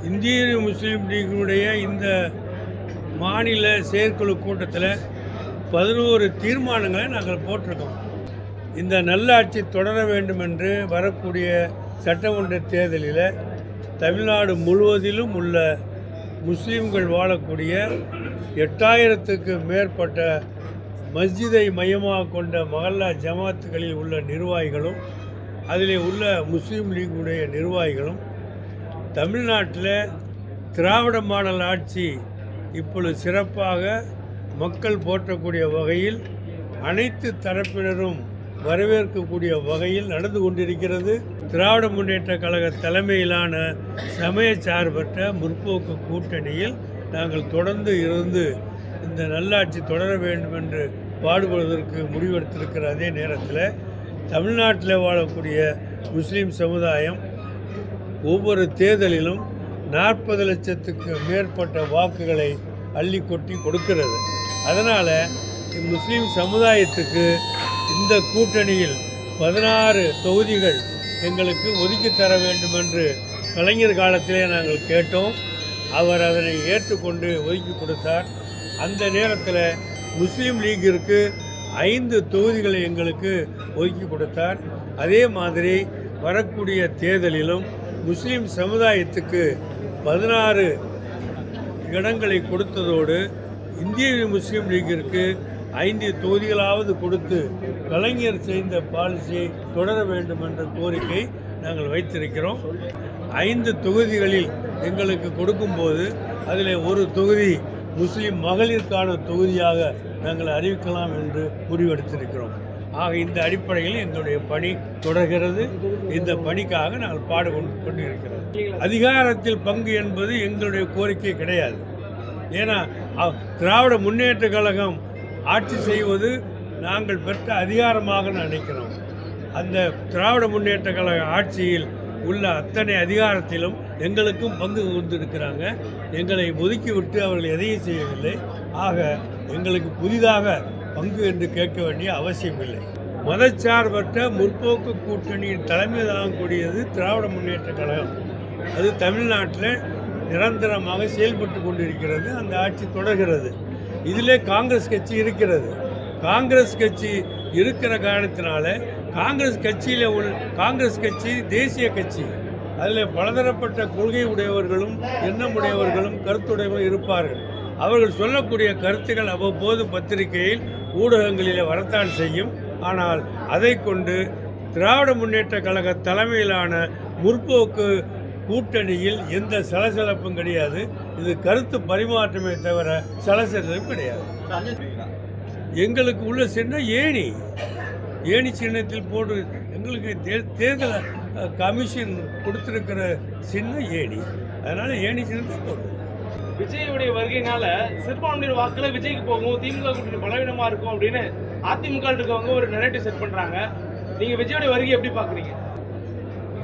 இந்திய முஸ்லீம் லீக்கினுடைய இந்த மாநில செயற்குழு கூட்டத்தில் 11 தீர்மானங்களை நாங்கள் போட்டிருக்கோம். இந்த நல்லாட்சி தொடர வேண்டும் என்று வரக்கூடிய சட்டமன்ற தேர்தலில் தமிழ்நாடு முழுவதிலும் உள்ள முஸ்லீம்கள் வாழக்கூடிய 8000க்கு மேற்பட்ட மஸ்ஜிதை மையமாக கொண்ட மஹல்லா ஜமாத்துகளில் உள்ள நிர்வாகிகளும் அதில் உள்ள முஸ்லீம் லீக்குடைய நிர்வாகிகளும் தமிழ்நாட்டில் திராவிட மாடல் ஆட்சி இப்பொழுது சிறப்பாக மக்கள் போற்றக்கூடிய வகையில் அனைத்து தரப்பினரும் வரவேற்கக்கூடிய வகையில் நடந்து கொண்டிருக்கிறது. திராவிட முன்னேற்ற கழக தலைமையிலான சமய சார்பற்ற முற்போக்கு கூட்டணியில் நாங்கள் தொடர்ந்து இருந்து இந்த நல்லாட்சி தொடர வேண்டும் என்று பாடுபடுவதற்கு முடிவெடுத்திருக்கிற அதே நேரத்தில் தமிழ்நாட்டில் வாழக்கூடிய முஸ்லீம் சமுதாயம் ஒவ்வொரு தேர்தலிலும் 40 லட்சத்துக்கு மேற்பட்ட வாக்குகளை அள்ளி கொட்டி கொடுக்கிறது. அதனால் முஸ்லீம் சமுதாயத்துக்கு இந்த கூட்டணியில் 16 தொகுதிகள் எங்களுக்கு ஒதுக்கி தர வேண்டும் என்று கலைஞர் காலத்திலே நாங்கள் கேட்டோம். அவர் அதனை ஏற்றுக்கொண்டு ஒதுக்கி கொடுத்தார். அந்த நேரத்தில் முஸ்லீம் லீக்கிற்கு 5 தொகுதிகளை எங்களுக்கு ஒதுக்கி கொடுத்தார். அதே மாதிரி வரக்கூடிய தேர்தலிலும் முஸ்லீம் சமுதாயத்துக்கு 16 இடங்களை கொடுத்ததோடு இந்திய முஸ்லீம் லீக்கிற்கு 5 தொகுதிகளாவது கொடுத்து கலைஞர் செய்த பாலிசியை தொடர வேண்டும் என்ற கோரிக்கை நாங்கள் வைத்திருக்கிறோம். 5 தொகுதிகளில் எங்களுக்கு கொடுக்கும்போது அதில் ஒரு தொகுதி முஸ்லீம் மகளிருக்கான தொகுதியாக நாங்கள் அறிவிக்கலாம் என்று முடிவெடுத்திருக்கிறோம். ஆக இந்த அடிப்படையில் எங்களுடைய பணி தொடர்கிறது. இந்த பணிக்காக நாங்கள் பாடுபட்டு இருக்கிறோம். அதிகாரத்தில் பங்கு என்பது எங்களுடைய கோரிக்கை கிடையாது. ஏன்னா திராவிட முன்னேற்ற கழகம் ஆட்சி செய்வது நாங்கள் பெற்ற அதிகாரமாக நினைக்கிறோம். அந்த திராவிட முன்னேற்ற கழக ஆட்சியில் உள்ள அத்தனை அதிகாரத்திலும் எங்களுக்கும் பங்கு கொண்டிருக்கிறாங்க. எங்களை ஒதுக்கிவிட்டு அவர்கள் எதையும் செய்யவில்லை. ஆக எங்களுக்கு புதிதாக பங்கு என்று கேட்க வேண்டிய அவசியம் இல்லை. மதச்சார்பற்ற முற்போக்கு கூட்டணியின் தலைமை தாங்கக்கூடியது திராவிட முன்னேற்ற கழகம். அது தமிழ்நாட்டில் நிரந்தரமாக செயல்பட்டு கொண்டிருக்கிறது. அந்த ஆட்சி தொடர்கிறது. இதிலே காங்கிரஸ் கட்சி இருக்கிறது. காங்கிரஸ் கட்சி இருக்கிற காரணத்தினால காங்கிரஸ் கட்சி தேசிய கட்சி. அதில் பலதரப்பட்ட கொள்கை உடையவர்களும் எண்ணமுடையவர்களும் கருத்துடையவர்களும் இருப்பார்கள். அவர்கள் சொல்லக்கூடிய கருத்துக்கள் அவ்வப்போது பத்திரிகையில் ஊடகங்களில் வரத்தான் செய்யும். ஆனால் அதை கொண்டு திராவிட முன்னேற்ற கழக தலைமையிலான முற்போக்கு கூட்டணியில் எந்த சலசலப்பும் கிடையாது. இது கருத்து பரிமாற்றமே தவிர சலசலப்பு கிடையாது. எங்களுக்கு உள்ள சின்னம் ஏணி சின்னத்தில் போட்டு எங்களுக்கு தேர்தல் கமிஷன் கொடுத்திருக்கிற சின்னம் ஏணி. அதனால ஏணி சின்னத்தில் போடுறோம். விஜயுடைய வருகையினால சிறுபான்மையினர் வாக்குல விஜய்க்கு போகும், திமுக கூட்டணி பலவீனமா இருக்கும் அப்படின்னு அதிமுக இருக்கவங்க ஒரு நரேட்டிவ் செட் பண்றாங்க. நீங்க விஜயுடைய வருகை எப்படி பாக்குறீங்க?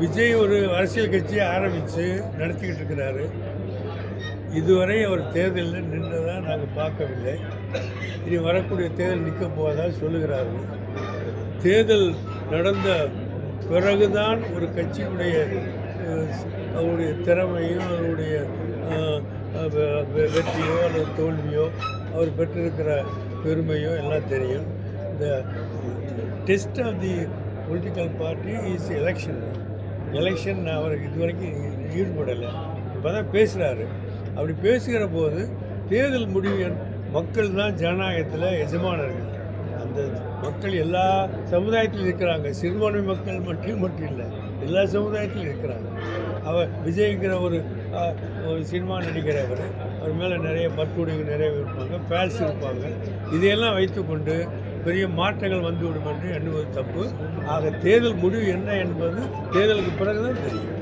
விஜய் ஒரு அரசியல் கட்சியை ஆரம்பித்து நடத்திக்கிட்டு இருக்கிறாரு. இதுவரை அவர் தேர்தலில் நின்றதாக நாங்கள் பார்க்கவில்லை. இனி வரக்கூடிய தேர்தல் நிற்க போவதாக சொல்லுகிறார்கள். தேர்தல் நடந்த பிறகுதான் ஒரு கட்சியினுடைய அவருடைய திறமையும் அவருடைய வெற்றியோ அல்லது தோல்வியோ அவர் பெற்றிருக்கிற பெருமையோ எல்லாம் தெரியும். இந்த test of the political party is election அவர் இதுவரைக்கும் ஈடுபடலை. இப்போ தான் பேசுகிறாரு. அப்படி பேசுகிற போது தேர்தல் முடிவு மக்கள் தான் ஜனநாயகத்தில் எஜமானர்கள். அந்த மக்கள் எல்லா சமுதாயத்திலும் இருக்கிறாங்க. சிறுபான்மை மக்கள் மட்டும் இல்லை, எல்லா சமுதாயத்திலும் இருக்கிறாங்க. அவர் விஜய்ங்கிற ஒரு சினிமா நடிகர். அவர் மேலே நிறைய பற்றுடைகள் நிறைய இருப்பாங்க, ஃபேன்ஸ் இருப்பாங்க. இதையெல்லாம் வைத்துக்கொண்டு பெரிய மாற்றங்கள் வந்துவிடும் என்று எண்ணுவது தப்பு. ஆக தேர்தல் முடிவு என்ன என்பது தேர்தலுக்கு பிறகுதான் தெரியும்.